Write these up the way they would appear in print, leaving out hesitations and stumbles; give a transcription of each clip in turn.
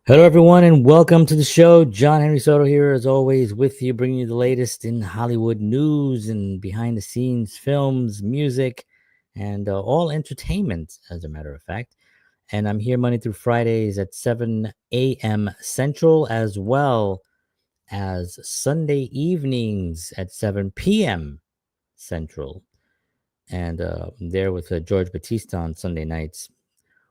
Hello, everyone, and welcome to the show. John Henry Soto here, as always, with you, bringing you the latest in Hollywood news and behind the scenes films, music, and all entertainment, as a matter of fact. And I'm here Monday through Fridays at 7 a.m. Central, as well as Sunday evenings at 7 p.m. Central. And I'm there with George Batista on Sunday nights.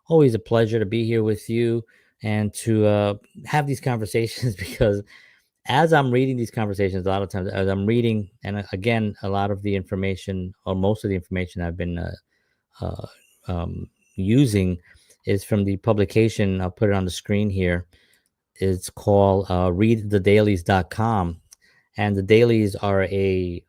Always a pleasure to be here with you and to have these conversations because as I'm reading these conversations, a lot of times as I'm reading, and again, a lot of the information or most of the information I've been uh, using is from the publication. I'll put it on the screen here. It's called readthedailies.com. And the dailies are a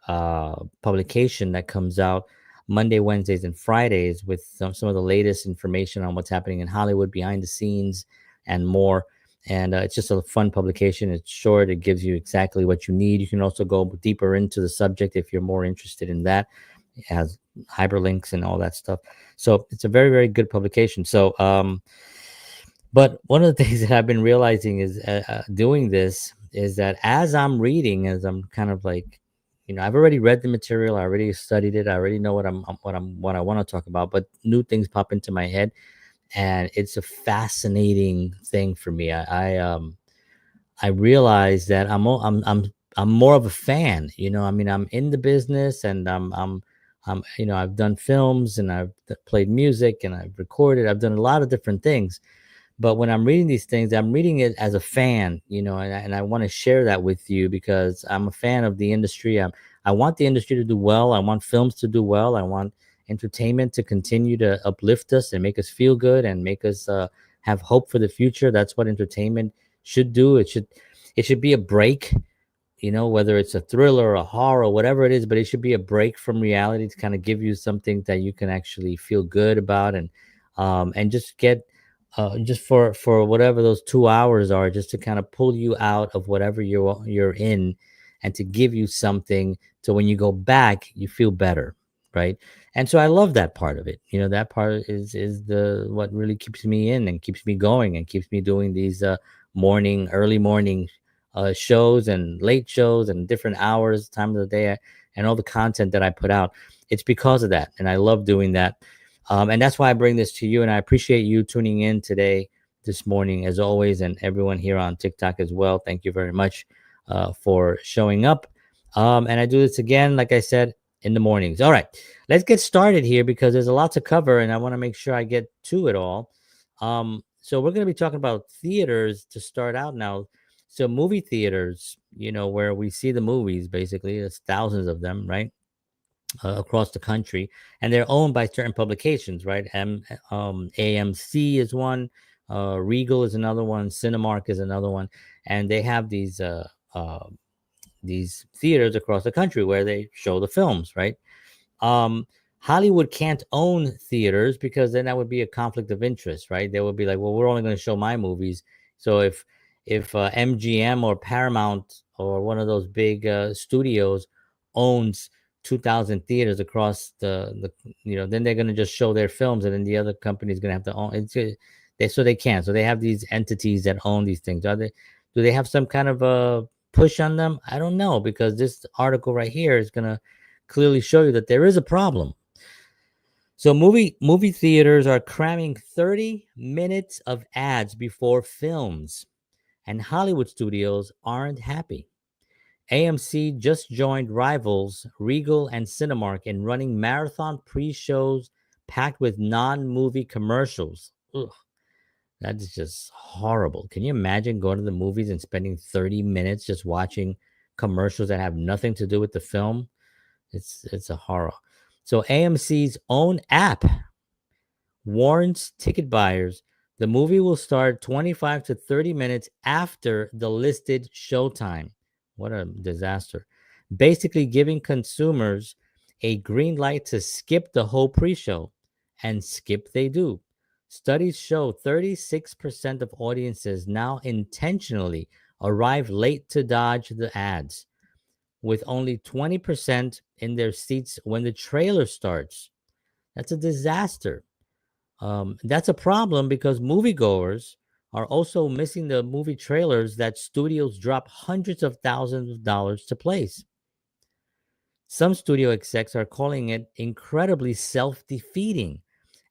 publication that comes out Monday, Wednesdays, and Fridays with some of the latest information on what's happening in Hollywood, behind the scenes, and more. And it's just a fun publication. It's short. It gives you exactly what you need. You can also go deeper into the subject if you're more interested in that. It has hyperlinks and all that stuff. So it's a very, very good publication. But one of the things that I've been realizing is doing this is that as I'm reading, as I'm kind of like, I've already read the material, I already studied it, I already know what I want to talk about, but new things pop into my head, and it's a fascinating thing for me. I realize that I'm more of a fan. I mean, I'm in the business, and I've done films, and I've played music, and I've recorded. I've done a lot of different things, but when I'm reading these things, I'm reading it as a fan, and I want to share that with you because I'm a fan of the industry. I want the industry to do well. I want films to do well. I want entertainment to continue to uplift us and make us feel good and make us have hope for the future. That's what entertainment should do. It should be a break, whether it's a thriller, a horror, whatever it is, but it should be a break from reality to kind of give you something that you can actually feel good about and just get just for whatever those 2 hours are, just to kind of pull you out of whatever you're in, and to give you something so when you go back you feel better, right? And so I love that part of it. That part is the what really keeps me in and keeps me going and keeps me doing these early morning shows and late shows and different hours, time of the day, and all the content that I put out. It's because of that, and I love doing that. And that's why I bring this to you. And I appreciate you tuning in today, this morning, as always, and everyone here on TikTok as well. Thank you very much for showing up. And I do this again, like I said, in the mornings. All right, let's get started here because there's a lot to cover, and I want to make sure I get to it all. So we're going to be talking about theaters to start out now. So movie theaters, where we see the movies, basically, there's thousands of them, right? Across the country, and they're owned by certain publications, right? AMC is one, Regal is another one, Cinemark is another one, and they have these theaters across the country where they show the films, right? Um, Hollywood can't own theaters because then that would be a conflict of interest, right? They would be like, well, we're only going to show my movies. So if MGM or Paramount or one of those big studios owns 2,000 theaters across then they're going to just show their films, and then the other company is going to have to own it. They can't. So they have these entities that own these things. Do they have some kind of a push on them? I don't know, because this article right here is going to clearly show you that there is a problem. So movie theaters are cramming 30 minutes of ads before films, and Hollywood studios aren't happy. AMC just joined rivals Regal and Cinemark in running marathon pre-shows packed with non-movie commercials. Ugh, that is just horrible. Can you imagine going to the movies and spending 30 minutes just watching commercials that have nothing to do with the film? It's a horror. So AMC's own app warns ticket buyers the movie will start 25 to 30 minutes after the listed showtime. What a disaster. Basically giving consumers a green light to skip the whole pre-show, and skip they do. Studies show 36% of audiences now intentionally arrive late to dodge the ads, with only 20% in their seats when the trailer starts. That's a disaster. That's a problem because moviegoers are also missing the movie trailers that studios drop hundreds of thousands of dollars to place. Some studio execs are calling it incredibly self defeating,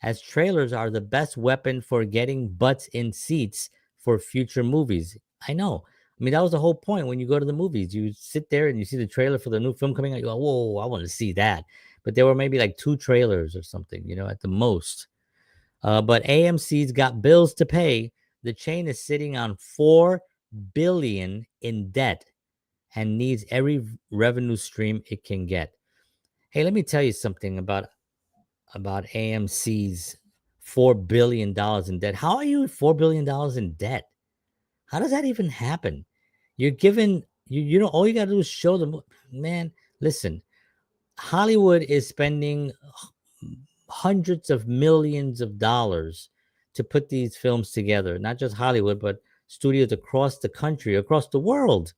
as trailers are the best weapon for getting butts in seats for future movies. I know. I mean, that was the whole point when you go to the movies. You sit there and you see the trailer for the new film coming out. You go, whoa, I want to see that. But there were maybe like two trailers or something, at the most. But AMC's got bills to pay. The chain is sitting on $4 billion in debt and needs every revenue stream it can get. Hey, let me tell you something about AMC's $4 billion in debt. How are you $4 billion in debt? How does that even happen? You're given all you gotta do is show them. Man, listen, Hollywood is spending hundreds of millions of dollars to put these films together. Not just Hollywood, but studios across the country, across the world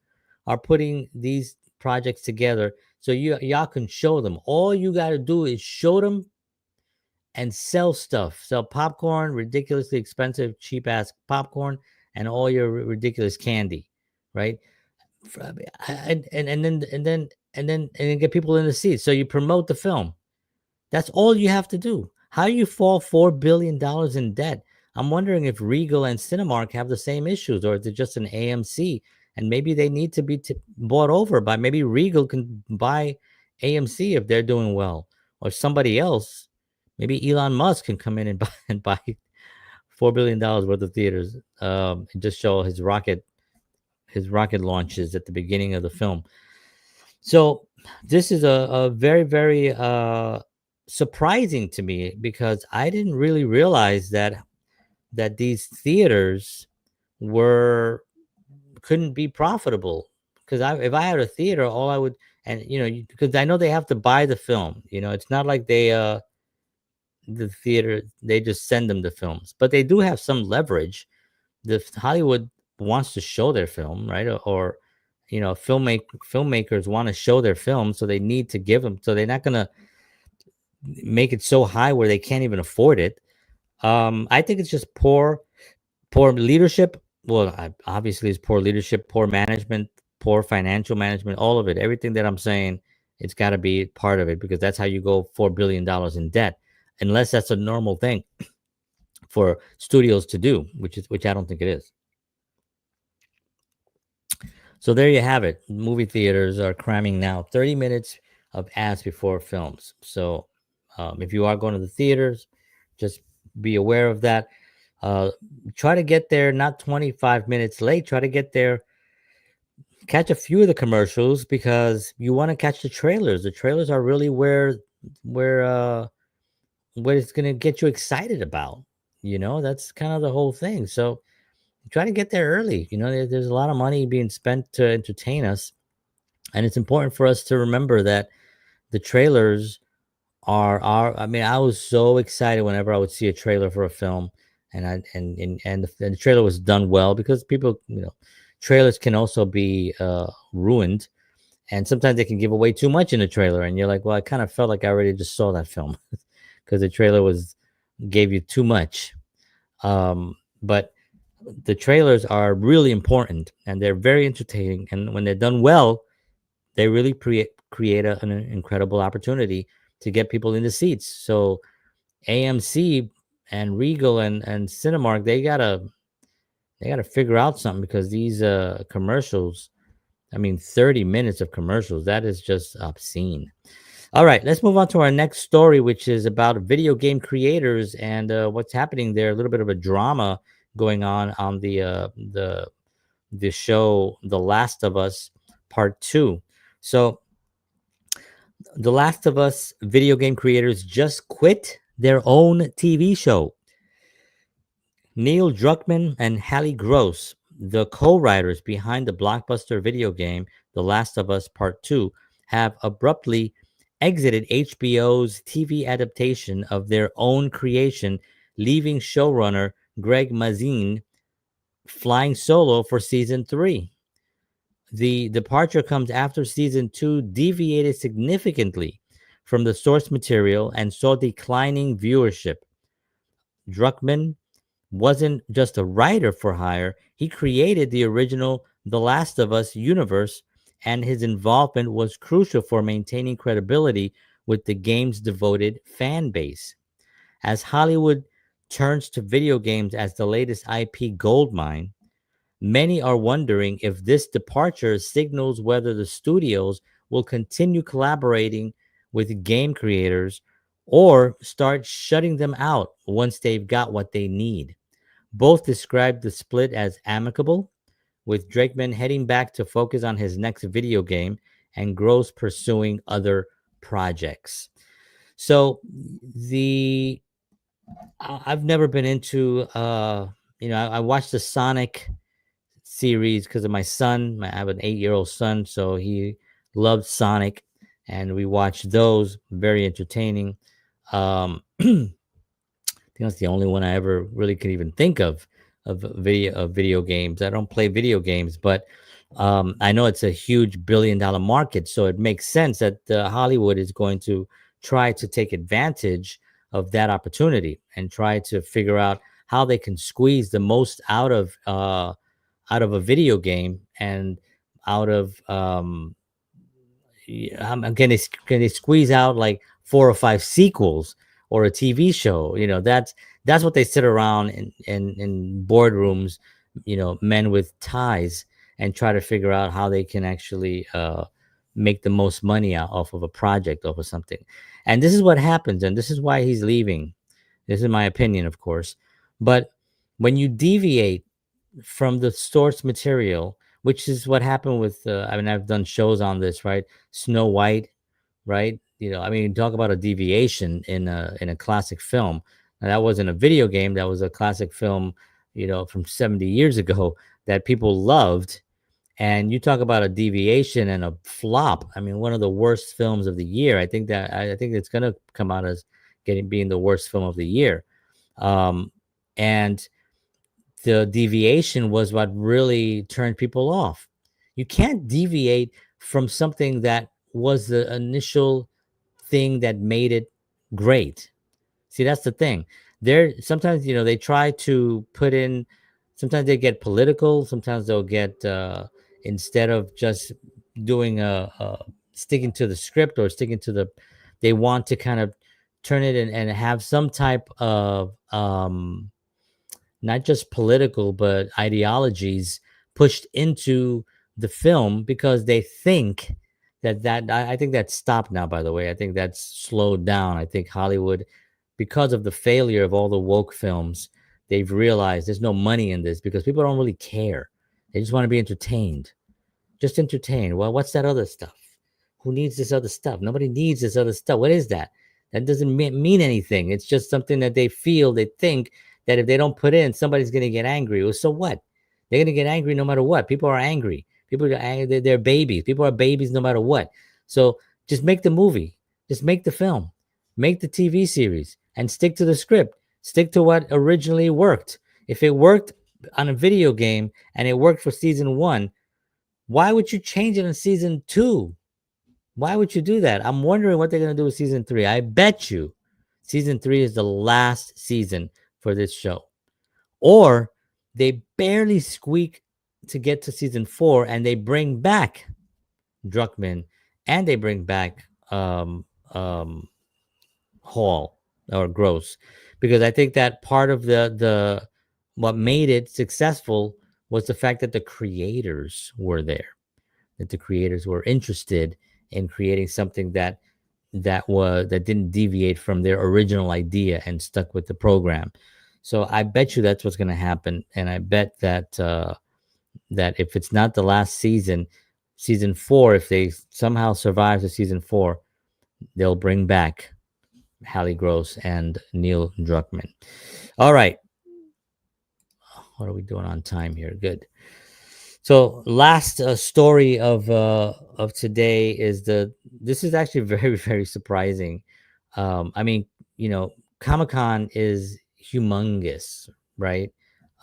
are putting these projects together so y'all can show them. All you got to do is show them and sell stuff. Sell popcorn, ridiculously expensive, cheap ass popcorn, and all your ridiculous candy, right? And then get people in the seats. So you promote the film. That's all you have to do. How you fall $4 billion in debt? I'm wondering if Regal and Cinemark have the same issues, or is it just an AMC? And maybe they need to be bought over by, maybe Regal can buy AMC if they're doing well, or somebody else. Maybe Elon Musk can come in and buy $4 billion worth of theaters, and just show his rocket launches at the beginning of the film. So this is a very, very surprising to me, because I didn't really realize that these theaters couldn't be profitable. Because if I had a theater, all I would, and because I know they have to buy the film. It's not like the theater, they just send them the films, but they do have some leverage. The Hollywood wants to show their film, right? Or filmmakers want to show their film, so they need to give them. So they're not gonna make it so high where they can't even afford it. I think it's just poor leadership. Well, obviously it's poor leadership, poor management, poor financial management, all of it. Everything that I'm saying, it's got to be part of it, because that's how you go $4 billion in debt, unless that's a normal thing for studios to do, which I don't think it is. So there you have it. Movie theaters are cramming now 30 minutes of ads before films. So if you are going to the theaters, just be aware of that. Try to get there not 25 minutes late. Try to get there, catch a few of the commercials, because you want to catch the trailers. The trailers are really where it's going to get you excited about. That's kind of the whole thing. So try to get there early. There's a lot of money being spent to entertain us, and it's important for us to remember that the trailers are. I mean, I was so excited whenever I would see a trailer for a film, and the trailer was done well, because people, trailers can also be ruined, and sometimes they can give away too much in a trailer, and you're like, well, I kind of felt like I already just saw that film because the trailer gave you too much. But the trailers are really important, and they're very entertaining, and when they're done well, they really create an incredible opportunity to get people in the seats. So AMC and Regal and Cinemark, they gotta figure out something, because these commercials, I mean, 30 minutes of commercials, that is just obscene. All right, let's move on to our next story, which is about video game creators and what's happening there. A little bit of a drama going on the show The Last of Us Part 2. So The Last of Us video game creators just quit their own TV show. Neil Druckmann and Halley Gross, the co-writers behind the blockbuster video game The Last of Us Part 2, have abruptly exited HBO's TV adaptation of their own creation, leaving showrunner Greg Mazin flying solo for season 3. The departure comes after season 2 deviated significantly from the source material and saw declining viewership. Druckmann wasn't just a writer for hire, he created the original The Last of Us universe, and his involvement was crucial for maintaining credibility with the game's devoted fan base. As Hollywood turns to video games as the latest IP goldmine, many are wondering if this departure signals whether the studios will continue collaborating with game creators or start shutting them out once they've got what they need. Both described the split as amicable, with Druckmann heading back to focus on his next video game and Gross pursuing other projects. So the I've never been into I watched the Sonic series because of my son. I have an 8-year-old son, so he loved Sonic, and we watched those. Very entertaining. I think that's the only one I ever really could even think of video games. I don't play video games, but I know it's a huge billion-dollar market, so it makes sense that Hollywood is going to try to take advantage of that opportunity and try to figure out how they can squeeze the most out of a video game and out of can they squeeze out like 4 or 5 sequels or a TV show? That's what they sit around in boardrooms, men with ties, and try to figure out how they can actually make the most money out off of a project, off of something. And this is what happens, and this is why he's leaving. This is my opinion, of course. But when you deviate from the source material, which is what happened with, I mean, I've done shows on this, right? Snow White, right? I mean, talk about a deviation in a classic film. Now, that wasn't a video game. That was a classic film, from 70 years ago that people loved. And you talk about a deviation and a flop. I mean, one of the worst films of the year. I think it's gonna come out as being the worst film of the year. And the deviation was what really turned people off. You can't deviate from something that was the initial thing that made it great. See, that's the thing. There sometimes, they try to put in, sometimes they get political, sometimes they'll get instead of just doing a sticking to the script or sticking to they want to kind of turn it and have some type of not just political, but ideologies pushed into the film because they think I think that's stopped now, by the way. I think that's slowed down. I think Hollywood, because of the failure of all the woke films, they've realized there's no money in this because people don't really care. They just want to be entertained. Just entertained. Well, what's that other stuff? Who needs this other stuff? Nobody needs this other stuff. What is that? That doesn't mean anything. It's just something that they feel, they think that if they don't put in, somebody's going to get angry. Well, so what? They're going to get angry no matter what. People are angry. People are angry. They're babies. People are babies no matter what. So just make the movie. Just make the film. Make the TV series and stick to the script. Stick to what originally worked. If it worked on a video game and it worked for season 1, why would you change it in season 2? Why would you do that? I'm wondering what they're going to do with season 3. I bet you season 3 is the last season for this show. Or they barely squeak to get to season 4 and they bring back Druckmann and they bring back Hall or Gross, because I think that part of the what made it successful was the fact that the creators were there, that the creators were interested in creating something that didn't deviate from their original idea and stuck with the program. So I bet you that's what's going to happen, and I bet that that if it's not the last season, season 4, if they somehow survive to season 4, they'll bring back Halley Gross and Neil Druckmann. All right, what are we doing on time here? Good. So last story of today is this is actually very, very surprising. I mean, Comic-Con is humongous, right?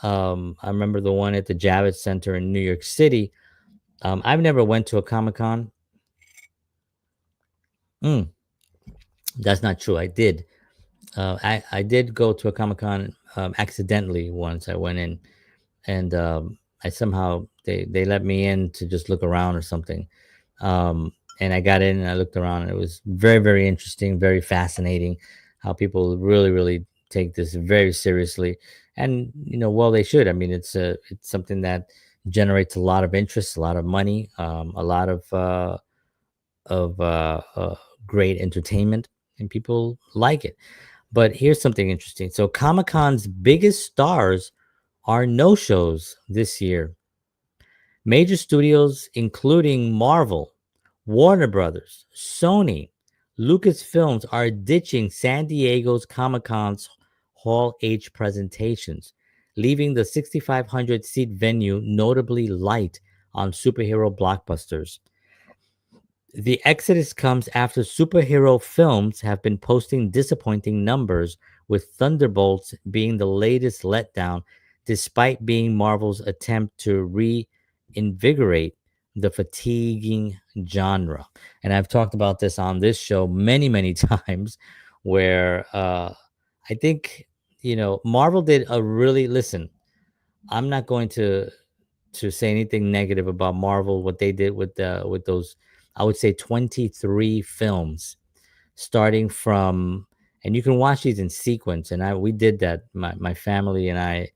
I remember the one at the Javits Center in New York City. I've never went to a Comic-Con. That's not true. I did. I did go to a Comic-Con accidentally once. I went in, and I somehow they let me in to just look around or something. And I got in and I looked around, and it was very, very interesting, very fascinating how people really, really take this very seriously. And well, they should. I mean, it's something that generates a lot of interest, a lot of money, a lot of great entertainment, and people like it. But here's something interesting. So Comic Con's biggest stars are no shows this year. Major studios, including Marvel, Warner Brothers, Sony, Lucasfilms, are ditching San Diego's Comic Con's Hall H presentations, leaving the 6,500 seat venue notably light on superhero blockbusters. The exodus comes after superhero films have been posting disappointing numbers, with Thunderbolts being the latest letdown, despite being Marvel's attempt to reinvigorate the fatiguing genre. And I've talked about this on this show many, many times, where I think, Marvel did a really, listen, I'm not going to say anything negative about Marvel, what they did with those, I would say 23 films, starting from, and you can watch these in sequence. And we did that. My family and I,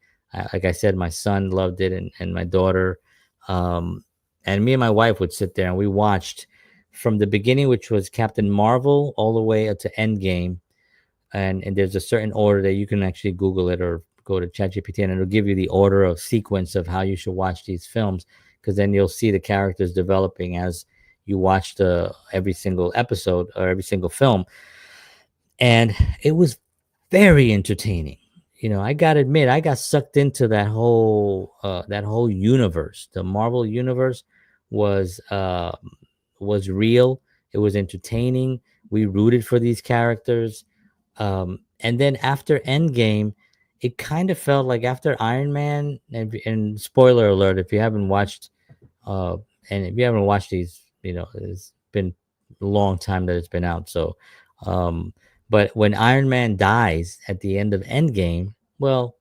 like I said, my son loved it, and my daughter, um, and me and my wife would sit there and we watched from the beginning, which was Captain Marvel, all the way up to Endgame. And there's a certain order that you can actually Google it or go to ChatGPT, and it'll give you the order of sequence of how you should watch these films, because then you'll see the characters developing as you watch the every single episode or every single film. And it was very entertaining. I gotta admit, I got sucked into that whole universe. The Marvel universe was was real. It was entertaining. We rooted for these characters. And then after Endgame, it kind of felt like after Iron Man, and spoiler alert, if you haven't watched, uh, and if you haven't watched these, it's been a long time that it's been out. So, um, but when Iron Man dies at the end of Endgame, well,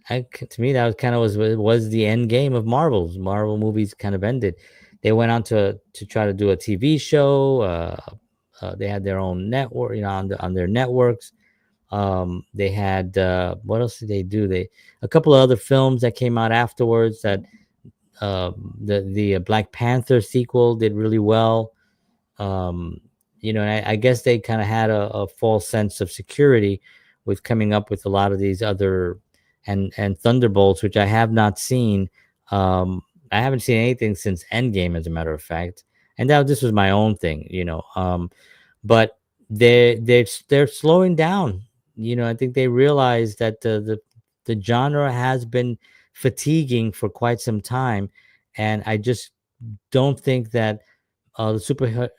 to me that was kind of was the end game of Marvel movies kind of ended. They went on to try to do a TV show. They had their own network, on their networks. They had, what else did they do? A couple of other films that came out afterwards. That the Black Panther sequel did really well. um, and I guess they kind of had a false sense of security with coming up with a lot of these other, and Thunderbolts, which I have not seen. I haven't seen anything since Endgame, as a matter of fact, and now this was my own thing. But they're slowing down. I think they realize that the genre has been fatiguing for quite some time, and I just don't think that the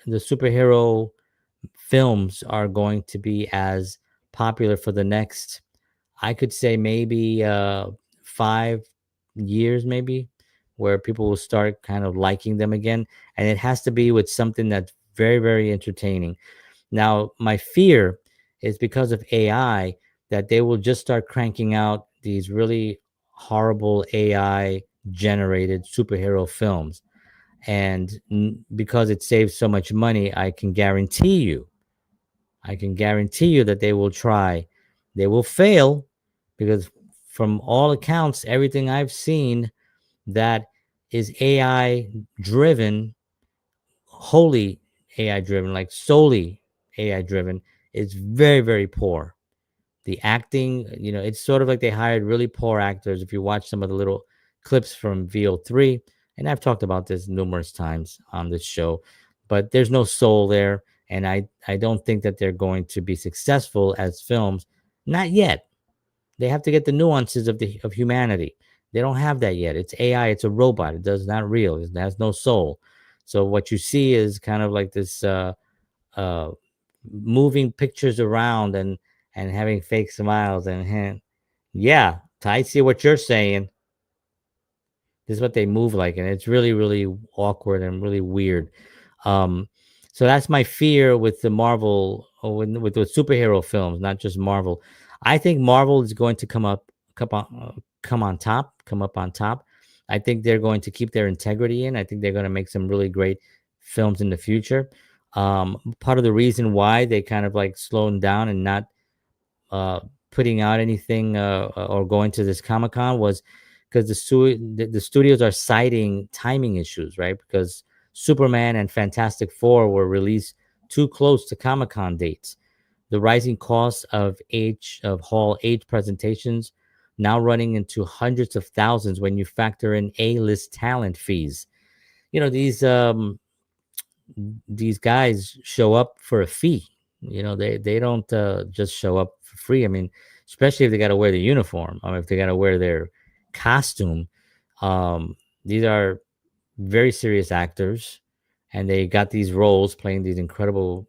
superhero films are going to be as popular for the next, I could say, maybe 5 years, maybe, where people will start kind of liking them again. And it has to be with something that's very, very entertaining. Now, my fear is because of AI, that they will just start cranking out these really horrible AI generated superhero films. And because it saves so much money, I can guarantee you that they will try. They will fail, because from all accounts, everything I've seen that is AI driven, wholly AI driven, like solely AI driven, is very, very poor. The acting, it's sort of like they hired really poor actors. If you watch some of the little clips from VO3, and I've talked about this numerous times on this show, but there's no soul there. And I don't think that they're going to be successful as films. Not yet. They have to get the nuances of humanity. They don't have that yet. It's AI. It's a robot. It does not real. It has no soul. So what you see is kind of like this uh, moving pictures around, and having fake smiles, yeah, I see what you're saying. This is what they move like, and it's really, really awkward and really weird. Um, so that's my fear with the Marvel, or with the superhero films, not just Marvel. I think Marvel is going to come up on top. I think they're going to keep their integrity in. I think they're going to make some really great films in the future. Part of the reason why they kind of like slowing down and not uh, putting out anything or going to this Comic Con was because the studios are citing timing issues, right? Because Superman and Fantastic Four were released too close to Comic Con dates. The rising costs of Hall H presentations now running into hundreds of thousands when you factor in A-list talent fees. You know, these guys show up for a fee. They don't just show up for free. I mean, especially if they got to wear the uniform, if they got to wear their costume. Um, these are very serious actors, and they got these roles playing these incredible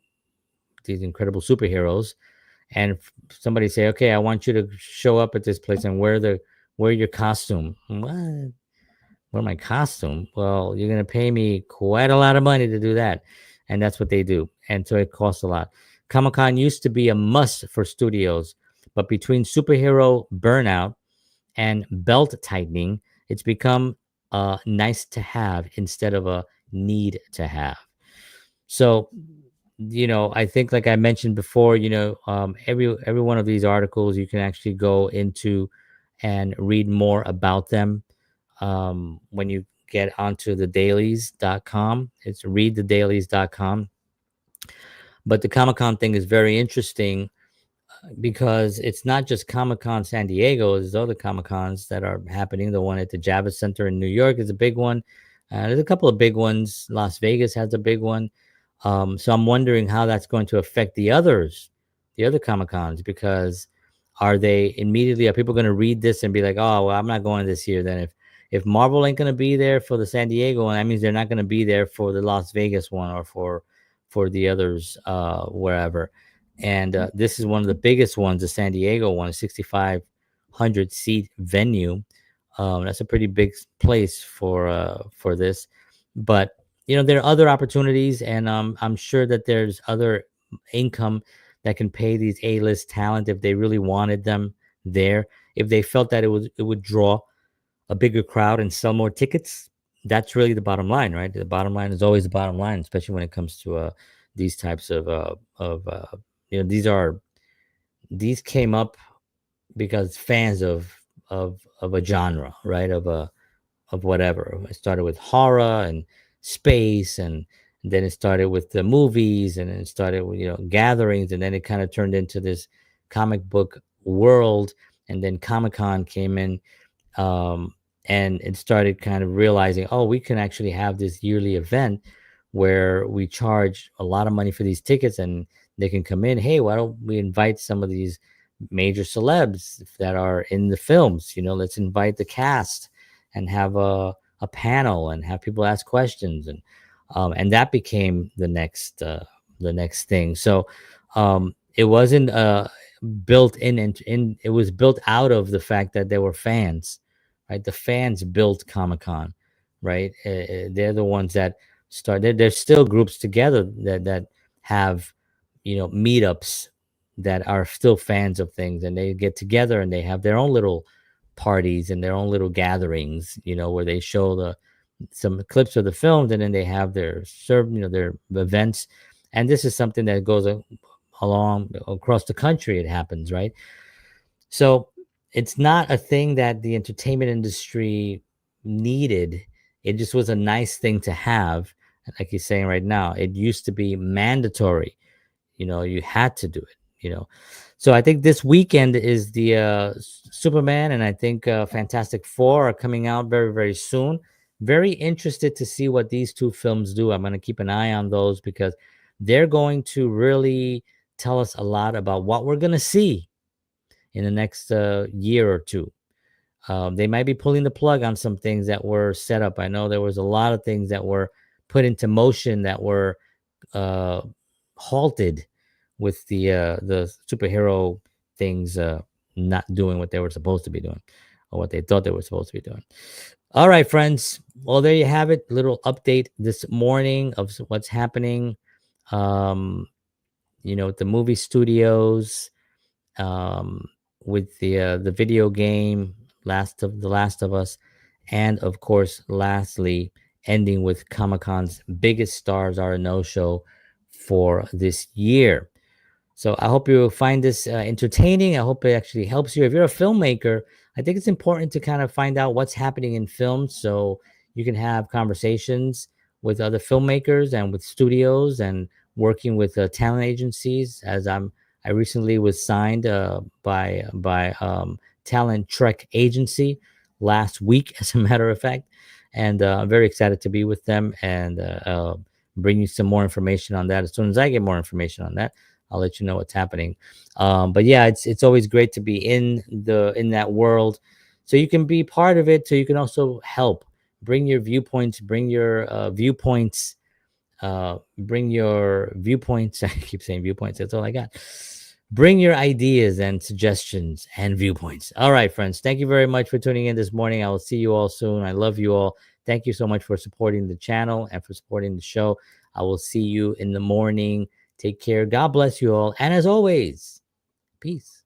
superheroes. And somebody say, "Okay, I want you to show up at this place and wear your costume." What? Wear my costume? Well, you're gonna pay me quite a lot of money to do that, and that's what they do. And so it costs a lot. Comic Con used to be a must for studios, but between superhero burnout and belt tightening, it's become nice to have instead of a need to have. So, I think, like I mentioned before, every one of these articles you can actually go into and read more about them when you get onto the dailies.com. It's readthedailies.com. But the Comic Con thing is very interesting because it's not just Comic Con San Diego. There's other Comic Cons that are happening. The one at the Javits Center in New York is a big one. There's a couple of big ones. Las Vegas has a big one. So I'm wondering how that's going to affect the other Comic Cons, because are people going to read this and be like, oh, well, I'm not going this year then? If Marvel ain't going to be there for the San Diego one, that means they're not going to be there for the Las Vegas one or for the others wherever. And this is one of the biggest ones, the San Diego one, a 6,500 seat venue. That's a pretty big place for this. But there are other opportunities, and I'm sure that there's other income that can pay these A-list talent if they really wanted them there. If they felt that it would draw a bigger crowd and sell more tickets. That's really the bottom line, right? The bottom line is always the bottom line, especially when it comes to these types of these came up because fans of a genre, right? Of whatever. It started with horror and space, and then it started with the movies, and then it started with gatherings, and then it kind of turned into this comic book world, and then Comic Con came in, um, and it started kind of realizing, oh, we can actually have this yearly event where we charge a lot of money for these tickets, and they can come in. Hey, why don't we invite some of these major celebs that are in the films? Let's invite the cast and have a panel and have people ask questions, and that became the next thing. So it wasn't built in it was built out of the fact that there were fans, right? The fans built Comic Con, right? They're the ones that started. There's still groups together that have meetups that are still fans of things, and they get together and they have their own little parties and their own little gatherings, where they show some clips of the films, and then they have their events. And this is something that goes along across the country. It happens, right? So it's not a thing that the entertainment industry needed. It just was a nice thing to have. Like you're saying right now, it used to be mandatory. You had to do it. So I think this weekend is the Superman, and I think Fantastic Four are coming out very, very soon. Very interested to see what these two films do. I'm going to keep an eye on those because they're going to really tell us a lot about what we're going to see in the next year or two. They might be pulling the plug on some things that were set up. I know there was a lot of things that were put into motion that were uh, halted with the superhero things not doing what they were supposed to be doing, or what they thought they were supposed to be doing. All right, friends. Well, there you have it. Little update this morning of what's happening. At the movie studios. Um, with the video game Last of Us, and of course, lastly, ending with Comic Con's biggest stars are a no show for this year. So I hope you find this entertaining. I hope it actually helps you. If you're a filmmaker, I think it's important to kind of find out what's happening in film so you can have conversations with other filmmakers and with studios and working with talent agencies. I recently was signed by Talent Trek Agency last week, as a matter of fact, and I'm very excited to be with them and bring you some more information on that. As soon as I get more information on that, I'll let you know what's happening. But yeah, it's always great to be in that world, so you can be part of it. So you can also help bring your viewpoints, bring your viewpoints, bring your viewpoints. I keep saying viewpoints. That's all I got. Bring your ideas and suggestions and viewpoints. All right, friends. Thank you very much for tuning in this morning. I will see you all soon. I love you all. Thank you so much for supporting the channel and for supporting the show. I will see you in the morning. Take care. God bless you all. And as always, peace.